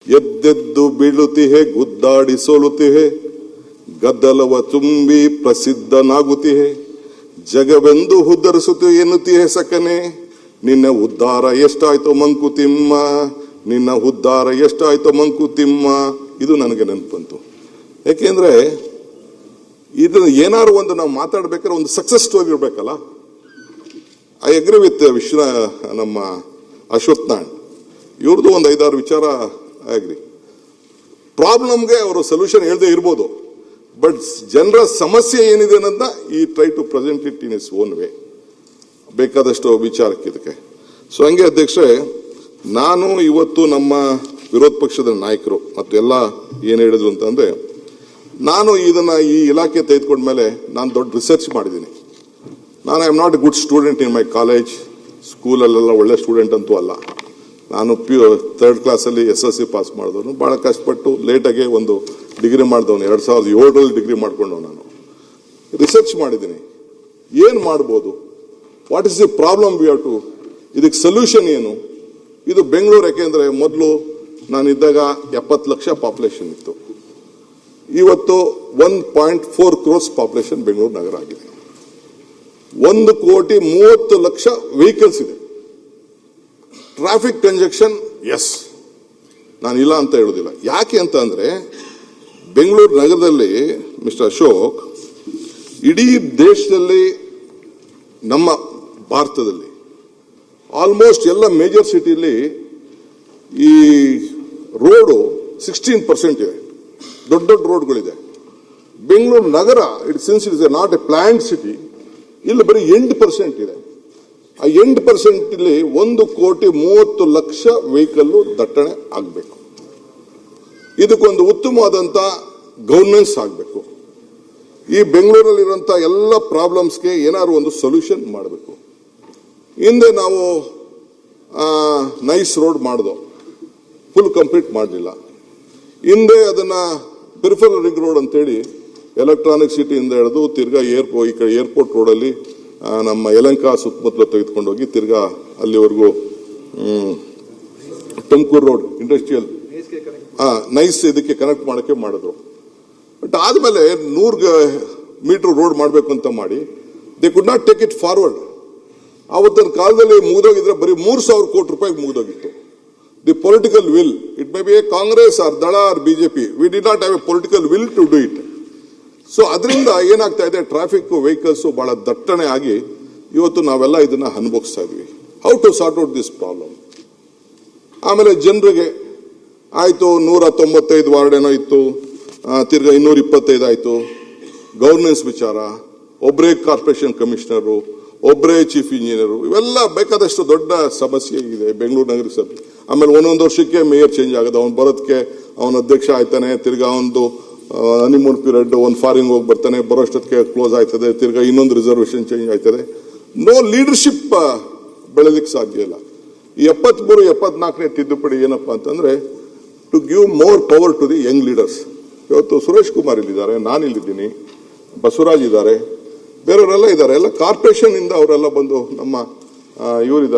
ಎದ್ದೆದ್ದು ಬೀಳುತ್ತಿಹೆ, ಗುದ್ದಾಡಿ ಸೋಲುತ್ತಿಹೆ, ಗದ್ದಲವ ತುಂಬಿ ಪ್ರಸಿದ್ಧನಾಗುತ್ತಿಹೆ, ಜಗವೆಂದು ಉದ್ಧರಿಸುತ್ತೆ ಎನ್ನುತ್ತಿಹೆ ಸಕನೆ. ನಿನ್ನ ಉದ್ಧಾರ ಎಷ್ಟಾಯ್ತೋ ಮಂಕುತಿಮ್ಮ, ನಿನ್ನ ಉದ್ಧಾರ ಎಷ್ಟಾಯ್ತೋ ಮಂಕುತಿಮ್ಮ. ಇದು ನನಗೆ ನೆನಪಂತು. ಯಾಕೆಂದ್ರೆ ಇದು ಏನಾದ್ರು ಒಂದು ನಾವು ಮಾತಾಡ್ಬೇಕಾದ್ರೆ ಒಂದು ಸಕ್ಸಸ್ ಸ್ಟೋರಿ ಇರ್ಬೇಕಲ್ಲ. ಐ ಅಗ್ರಿ ವಿತ್ ನಮ್ಮ ಅಶ್ವಥ್ ನಾರಾಯಣ್, ಇವ್ರದ್ದು ಒಂದು 5-6 ವಿಚಾರ ಐ ಅಗ್ರಿ. ಪ್ರಾಬ್ಲಮ್ಗೆ ಅವರು ಸೊಲ್ಯೂಷನ್ ಹೇಳದೆ ಇರ್ಬೋದು, ಬಟ್ ಜನರ ಸಮಸ್ಯೆ ಏನಿದೆ ಅನ್ನೋದನ್ನ ಈ try to present it in is own way. ಬೇಕಾದಷ್ಟು ವಿಚಾರಕ್ಕೆ ಇದಕ್ಕೆ. ಸೊ ಹಂಗೆ ಅಧ್ಯಕ್ಷರೇ, ನಾನು ಇವತ್ತು ನಮ್ಮ ವಿರೋಧ ಪಕ್ಷದ ನಾಯಕರು ಮತ್ತು ಎಲ್ಲ ಏನು ಹೇಳಿದ್ರು ಅಂತಂದ್ರೆ, ನಾನು ಇದನ್ನ ಈ ಇಲಾಖೆ ತೆಗೆದುಕೊಂಡ್ಮೇಲೆ ನಾನು ದೊಡ್ಡ ರಿಸರ್ಚ್ ಮಾಡಿದ್ದೀನಿ. ನಾನು I am not a good student in my college, ಸ್ಕೂಲಲ್ಲೆಲ್ಲ ಒಳ್ಳೆ ಸ್ಟೂಡೆಂಟ್ ಅಂತೂ ಅಲ್ಲ. ನಾನು 3rd ಕ್ಲಾಸಲ್ಲಿ SSC ಪಾಸ್ ಮಾಡಿದವನು, ಭಾಳ ಕಷ್ಟಪಟ್ಟು ಲೇಟಾಗೆ ಒಂದು ಡಿಗ್ರಿ ಮಾಡಿದವನು. 2007ರಲ್ಲಿ ಡಿಗ್ರಿ ಮಾಡ್ಕೊಂಡವ್. ನಾನು ರಿಸರ್ಚ್ ಮಾಡಿದ್ದೀನಿ, ಏನು ಮಾಡ್ಬೋದು, what is the problem we have to, ಇದಕ್ಕೆ ಸೊಲ್ಯೂಷನ್ ಏನು. ಇದು ಬೆಂಗಳೂರು. ಯಾಕೆಂದ್ರೆ ಮೊದಲು ನಾನಿದ್ದಾಗ 70 ಲಕ್ಷ ಪಾಪ್ಯುಲೇಷನ್ ಇತ್ತು. ಇವತ್ತು 1.4 crores ಪಾಪ್ಯುಲೇಷನ್ ಬೆಂಗಳೂರು ನಗರ ಆಗಿದೆ. 1,30,00,000 ವೆಹಿಕಲ್ಸ್ ಇದೆ. ಟ್ರಾಫಿಕ್ ಕಂಜೆಕ್ಷನ್, ಎಸ್, ನಾನು ಇಲ್ಲ ಅಂತ ಹೇಳೋದಿಲ್ಲ. ಯಾಕೆ ಅಂತ ಅಂದ್ರೆ, ಬೆಂಗಳೂರು ನಗರದಲ್ಲಿ ಮಿಸ್ಟರ್ ಅಶೋಕ್, ಇಡೀ ದೇಶದಲ್ಲಿ, ನಮ್ಮ ಭಾರತದಲ್ಲಿ ಆಲ್ಮೋಸ್ಟ್ ಎಲ್ಲ ಮೇಜರ್ ಸಿಟಿಲಿ ಈ ರೋಡು 16% ಇದೆ. ದೊಡ್ಡ ದೊಡ್ಡ ರೋಡ್ಗಳಿದೆ. ಬೆಂಗಳೂರು ನಗರ since it is not a planned city, ಇಲ್ಲಿ ಬರೀ 8% ಇದೆ. ಆ 8% ಇಲ್ಲಿ 1,30,00,000 ವೆಹಿಕಲ್ ದಟ್ಟಣೆ ಆಗಬೇಕು. ಇದಕ್ಕೊಂದು ಉತ್ತಮವಾದಂತ ಗವರ್ನೆನ್ಸ್ ಆಗಬೇಕು. ಈ ಬೆಂಗಳೂರಲ್ಲಿರುವಂತಹ ಎಲ್ಲ ಪ್ರಾಬ್ಲಮ್ಸ್ಗೆ ಏನಾದ್ರು ಒಂದು ಸೊಲ್ಯೂಷನ್ ಮಾಡಬೇಕು. ಹಿಂದೆ ನಾವು ನೈಸ್ ರೋಡ್ ಮಾಡಿದೋ, ಫುಲ್ ಕಂಪ್ಲೀಟ್ ಮಾಡಲಿಲ್ಲ. ಹಿಂದೆ ಅದನ್ನ ಪೆರಿಫೆರಲ್ ರಿಂಗ್ ರೋಡ್ ಅಂತೇಳಿ ಎಲೆಕ್ಟ್ರಾನಿಕ್ ಸಿಟಿಯಿಂದ ಹಿಡಿದು ತಿರ್ಗಾ ಈ ಕಡೆ ಏರ್ಪೋರ್ಟ್ ರೋಡಲ್ಲಿ ನಮ್ಮ ಯಲಹಂಕ ಸುತ್ತಮುತ್ತಲು ತೆಗೆದುಕೊಂಡು ಹೋಗಿ ತಿರ್ಗಾ ಅಲ್ಲಿವರೆಗೂ ತುಮಕೂರು ರೋಡ್ ಇಂಡಸ್ಟ್ರಿಯಲ್ ನೈಸ್ ಇದಕ್ಕೆ ಕನೆಕ್ಟ್ ಮಾಡೋಕ್ಕೆ ಮಾಡಿದ್ರು. ಬಟ್ ಆದ್ಮೇಲೆ 100 ಮೀಟರ್ ರೋಡ್ ಮಾಡಬೇಕು ಅಂತ ಮಾಡಿ they could not take it forward. ಆವತ್ತಿನ ಕಾಲದಲ್ಲಿ ಮುಗಿದೋಗಿದ್ರೆ ಬರೀ 3,000 ಕೋಟಿ ರೂಪಾಯಿ ಮುಗಿದೋಗಿತ್ತು. The political will, it may be a Congress or Dal or BJP, we did not have a political will to do it. So ಅದರಿಂದ ಏನಾಗ್ತಾ ಇದೆ, ಟ್ರಾಫಿಕ್ ವೆಹಿಕಲ್ಸ್ ಬಹಳ ದಟ್ಟಣೆ ಆಗಿ ಇವತ್ತು ನಾವೆಲ್ಲ ಇದನ್ನ ಅನುಭವಿಸ್ತಾ ಇದ್ವಿ. How to sort out this problem. ಆಮೇಲೆ ಜನರಿಗೆ ಆಯ್ತು 195 ವಾರ್ಡ್ ಏನೋ ಇತ್ತು, ತಿರ್ಗಾ 225 ಆಯ್ತು. ಗವರ್ನೆನ್ಸ್ ವಿಚಾರ, ಒಬ್ಬರೇ ಕಾರ್ಪೊರೇಷನ್ ಕಮಿಷನರು, ಒಬ್ಬರೇ ಚೀಫ್ ಇಂಜಿನಿಯರು, ಇವೆಲ್ಲ ಬೇಕಾದಷ್ಟು ದೊಡ್ಡ ಸಮಸ್ಯೆ ಇದೆ ಬೆಂಗಳೂರು ನಗರ ಸಭೆ. ಆಮೇಲೆ ಒಂದೊಂದು ವರ್ಷಕ್ಕೆ ಮೇಯರ್ ಚೇಂಜ್ ಆಗೋದು, ಅವನು ಬರೋದಕ್ಕೆ ಅವನ ಅಧ್ಯಕ್ಷ ಆಯ್ತಾನೆ, ತಿರ್ಗಾ ಒಂದು ಹನಿಮೂನ್ ಪೀರಿಯಡ್, ಒಂದು ಫಾರಿನ್ ಹೋಗಿ ಬರ್ತಾನೆ, ಬರೋಷ್ಟೊತ್ತಿಗೆ ಕ್ಲೋಸ್ ಆಯ್ತದೆ, ತಿರ್ಗಾ ಇನ್ನೊಂದು ರಿಸರ್ವೇಶನ್ ಚೇಂಜ್ ಆಯ್ತದೆ. ನೋ ಲೀಡರ್ಶಿಪ್ ಬೆಳೆಲಿಕ್ಕೆ ಸಾಧ್ಯ ಇಲ್ಲ. ಈ 73-74ನೇ ತಿದ್ದುಪಡಿ ಏನಪ್ಪಾ ಅಂತಂದ್ರೆ, to give more power to the young leaders. ಇವತ್ತು ಸುರೇಶ್ ಕುಮಾರ್ ಇಲ್ಲಿದ್ದಾರೆ, ನಾನು ಇಲ್ಲಿದ್ದೀನಿ, ಬಸವರಾಜ್ ಇದ್ದಾರೆ, ಬೇರೆಯವರೆಲ್ಲ ಇದ್ದಾರೆ. ಎಲ್ಲ ಕಾರ್ಪೊರೇಷನ್ ಇಂದ ಅವರೆಲ್ಲ ಬಂದು ನಮ್ಮ ಇವರಿದ್ದಾರೆ.